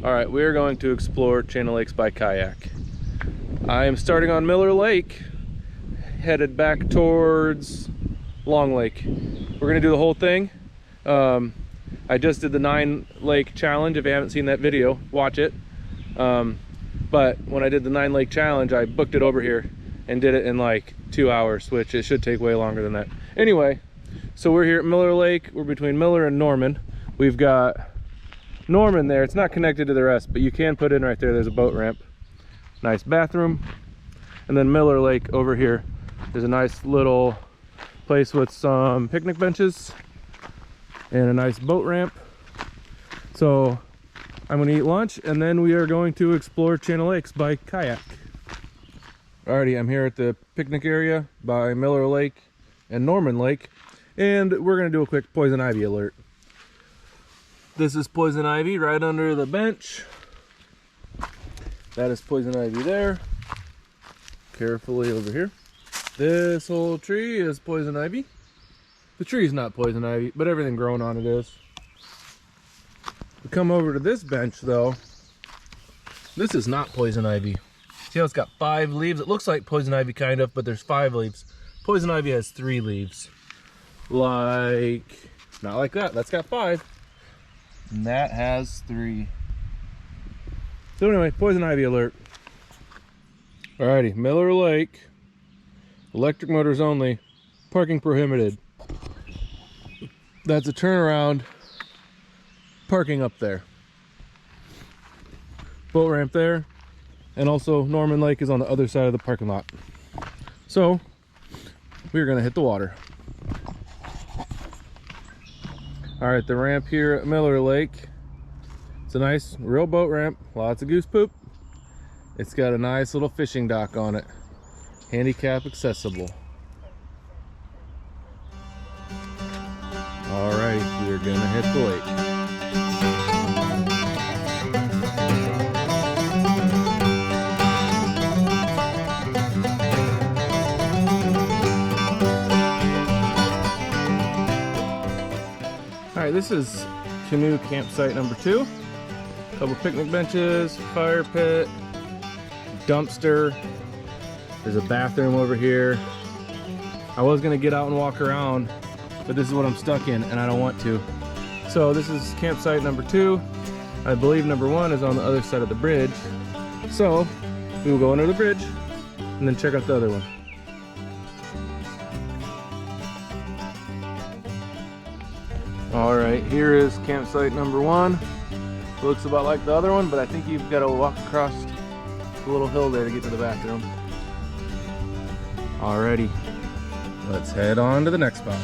All right, we're going to explore Channel Lakes by kayak. I am starting on Miller Lake, headed back towards Long Lake. We're gonna do the whole thing. I just did the 9 lake challenge. If you haven't seen that video, watch it. But when I did the 9 lake challenge, I booked it over here and did it in like 2 hours, which it should take way longer than that. Anyway, so we're here at Miller Lake. We're between Miller and Norman. We've got Norman there. It's not connected to the rest, but you can put in right there. There's a boat ramp. Nice bathroom. And then Miller Lake over here. There's a nice little place with some picnic benches and a nice boat ramp. So I'm gonna eat lunch and then we are going to explore Channel Lakes by kayak. Alrighty, I'm here at the picnic area by Miller Lake and Norman Lake, and we're gonna do a quick poison ivy alert. This is poison ivy right under the bench. That is poison ivy there. Carefully over here. This whole tree is poison ivy. The tree is not poison ivy, but everything growing on it is. We come over to this bench though. This is not poison ivy. See how it's got 5 leaves? It looks like poison ivy kind of, but there's 5 leaves. Poison ivy has 3 leaves. Like, not like that. That's got 5. And that has 3. So anyway, poison ivy alert. Alrighty, Miller Lake. Electric motors only. Parking prohibited. That's a turnaround. Parking up there. Boat ramp there. And also Norman Lake is on the other side of the parking lot. So we're gonna hit the water. All right, the ramp here at Miller Lake. It's a nice real boat ramp, lots of goose poop. It's got a nice little fishing dock on it. Handicap accessible. All right, we're gonna hit the lake. All right, this is Canoe campsite number 2. Couple picnic benches, fire pit, dumpster. There's a bathroom over here. I was gonna get out and walk around, but this is what I'm stuck in and I don't want to. So this is campsite number 2. I believe number 1 is on the other side of the bridge. So we will go under the bridge and then check out the other one. All right, here is campsite number 1. Looks about like the other one, but I think you've got to walk across the little hill there to get to the bathroom. Alrighty, let's head on to the next spot.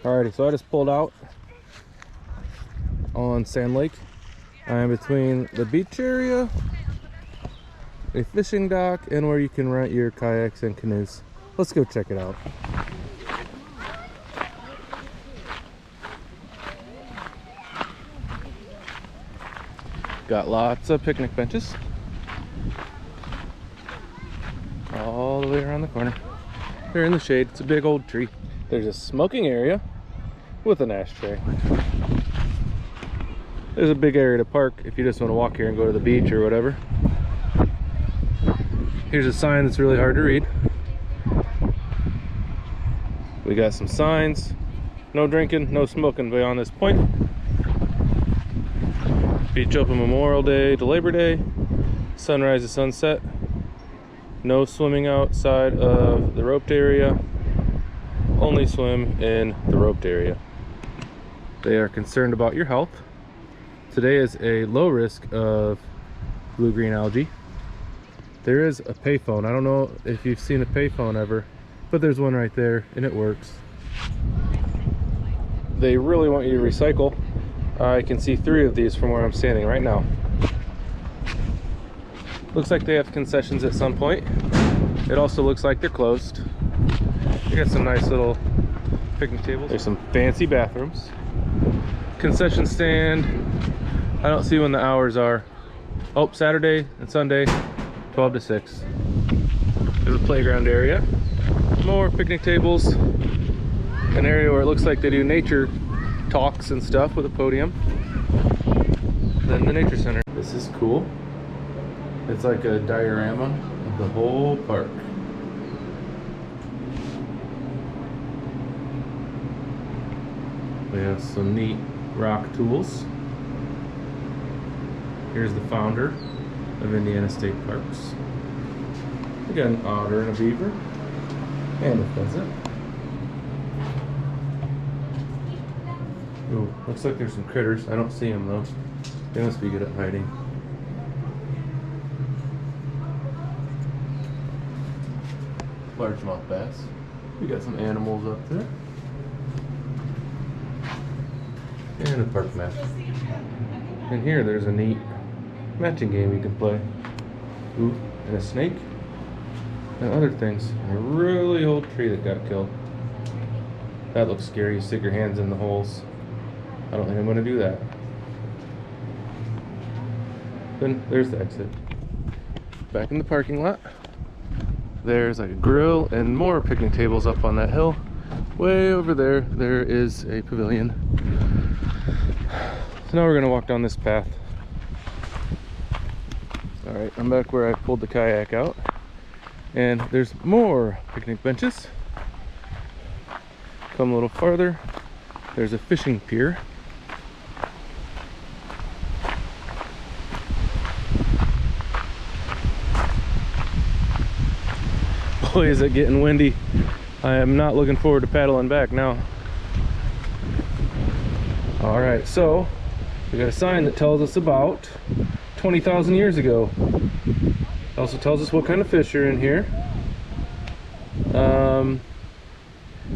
Alrighty, so I just pulled out on Sand Lake. I am between the beach area, a fishing dock, and where you can rent your kayaks and canoes. Let's go check it out. Got lots of picnic benches all the way around the corner. They're in the shade. It's a big old tree. There's a smoking area with an ashtray. There's a big area to park if you just want to walk here and go to the beach or whatever. Here's a sign that's really hard to read. We got some signs. No drinking, no smoking beyond this point. Beach open Memorial Day to Labor Day. Sunrise to sunset. No swimming outside of the roped area. Only swim in the roped area. They are concerned about your health. Today is a low risk of blue-green algae. There is a payphone. I don't know if you've seen a payphone ever, but there's one right there and it works. They really want you to recycle. I can see 3 of these from where I'm standing right now. Looks like they have concessions at some point. It also looks like they're closed. They got some nice little picnic tables. There's some fancy bathrooms. Concession stand. I don't see when the hours are. Oh, Saturday and Sunday, 12 to 6. There's a playground area. More picnic tables. An area where it looks like they do nature talks and stuff with a podium. Then the nature center. This is cool. It's like a diorama of the whole park. We have some neat rock tools. Here's the founder of Indiana State Parks. We got an otter and a beaver and a pheasant. Ooh, looks like there's some critters. I don't see them though. They must be good at hiding. Largemouth bass. We got some animals up there. And a park map. And here there's a neat matching game you can play. Ooh, and a snake. And other things. And a really old tree that got killed. That looks scary. You stick your hands in the holes. I don't think I'm going to do that. Then there's the exit. Back in the parking lot. There's like a grill and more picnic tables up on that hill. Way over there, there is a pavilion. So now we're going to walk down this path. Alright, I'm back where I pulled the kayak out. And there's more picnic benches. Come a little farther. There's a fishing pier. Boy, is it getting windy. I am not looking forward to paddling back now. All right, so we got a sign that tells us about 20,000 years ago. It also tells us what kind of fish are in here. And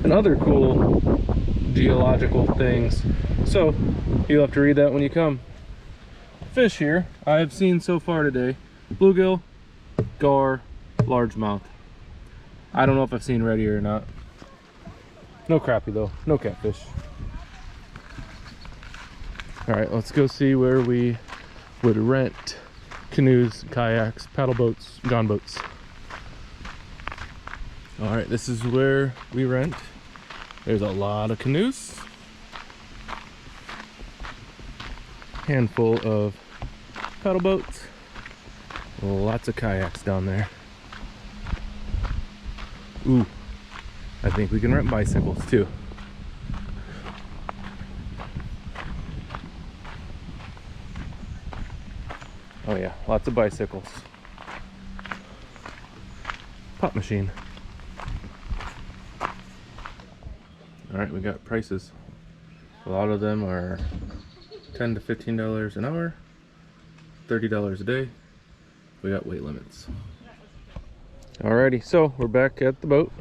other cool geological things. So you'll have to read that when you come. Fish here I have seen so far today: bluegill, gar, largemouth. I don't know if I've seen red ear or not. No crappie though, no catfish. All right, let's go see where we would rent canoes, kayaks, paddle boats, gone boats. All right, this is where we rent. There's a lot of canoes. Handful of paddle boats. Lots of kayaks down there. Ooh, I think we can rent bicycles too. Oh yeah, lots of bicycles. Pop machine. All right, we got prices. A lot of them are $10 to $15 an hour, $30 a day. We got weight limits. Alrighty, so we're back at the boat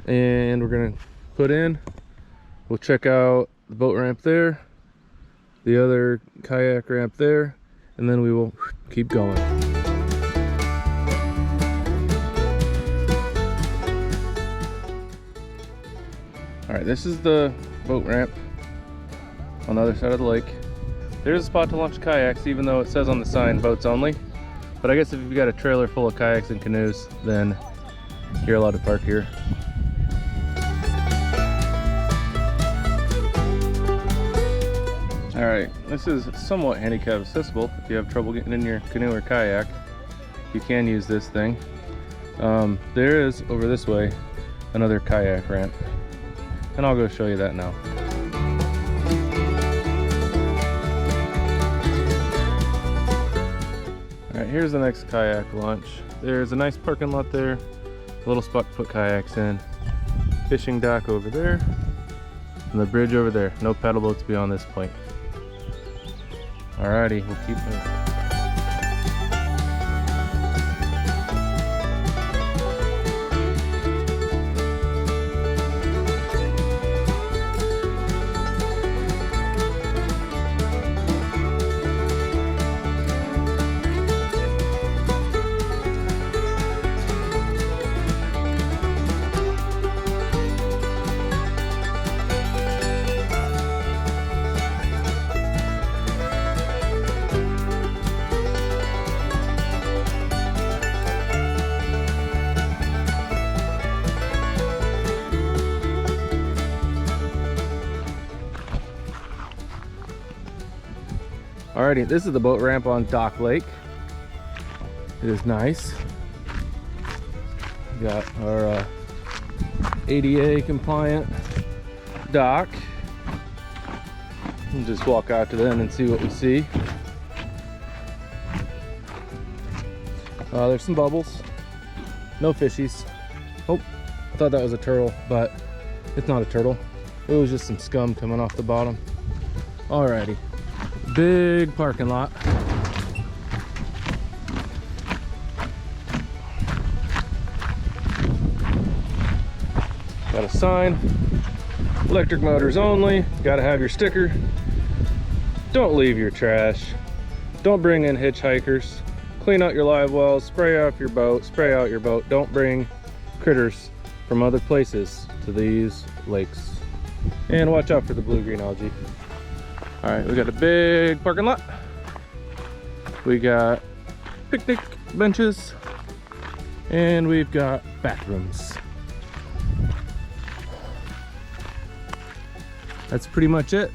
and we're gonna put in. We'll check out the boat ramp there, the other kayak ramp there, and then we will keep going. Alright, this is the boat ramp on the other side of the lake. There's a spot to launch kayaks, even though it says on the sign boats only. But I guess if you've got a trailer full of kayaks and canoes, then you're allowed to park here. Alright, this is somewhat handicap accessible. If you have trouble getting in your canoe or kayak, you can use this thing. There is, over this way, another kayak ramp. And I'll go show you that now. Alright, here's the next kayak launch. There's a nice parking lot there, a little spot to put kayaks in. Fishing dock over there. And the bridge over there. No pedal boats beyond this point. Alrighty, we'll keep moving. Alrighty, this is the boat ramp on Dock Lake. It is nice. We got our ADA compliant dock. We'll just walk out to the end and see what we see. There's some bubbles. No fishies. Oh, I thought that was a turtle, but it's not a turtle. It was just some scum coming off the bottom. Alrighty. Big parking lot. Got a sign. Electric motors only. Gotta have your sticker. Don't leave your trash. Don't bring in hitchhikers. Clean out your live wells. Spray off your boat. Spray out your boat. Don't bring critters from other places to these lakes. And watch out for the blue-green algae. All right, we got a big parking lot. We got picnic benches, and we've got bathrooms. That's pretty much it.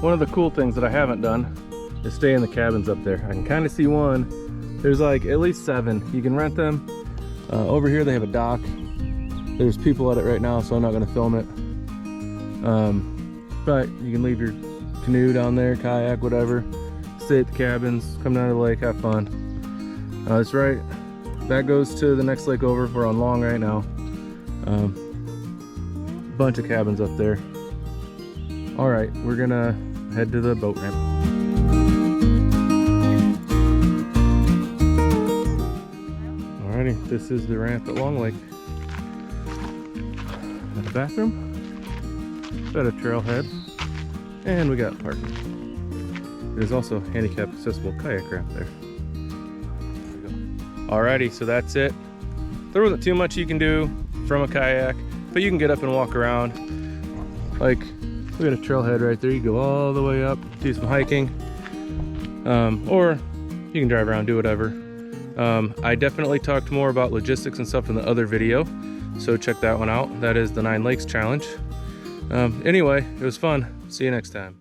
One of the cool things that I haven't done is stay in the cabins up there. I can kind of see one. There's like at least 7. You can rent them. Over here they have a dock. There's people at it right now, so I'm not going to film it. But you can leave your canoe down there, kayak, whatever. Stay at the cabins, come down to the lake, have fun. That's right. That goes to the next lake over. We're on Long right now. Bunch of cabins up there. All right, we're gonna head to the boat ramp. Alrighty, this is the ramp at Long Lake. Got a bathroom, got a trailhead, and we got parking. There's also handicap accessible kayak ramp there. Alrighty, so that's it. There wasn't too much you can do from a kayak, but you can get up and walk around. Like, we got a trailhead right there. You go all the way up, do some hiking, or you can drive around, do whatever. I definitely talked more about logistics and stuff in the other video, so check that one out. That is the 9 Lakes Challenge. Anyway, it was fun. See you next time.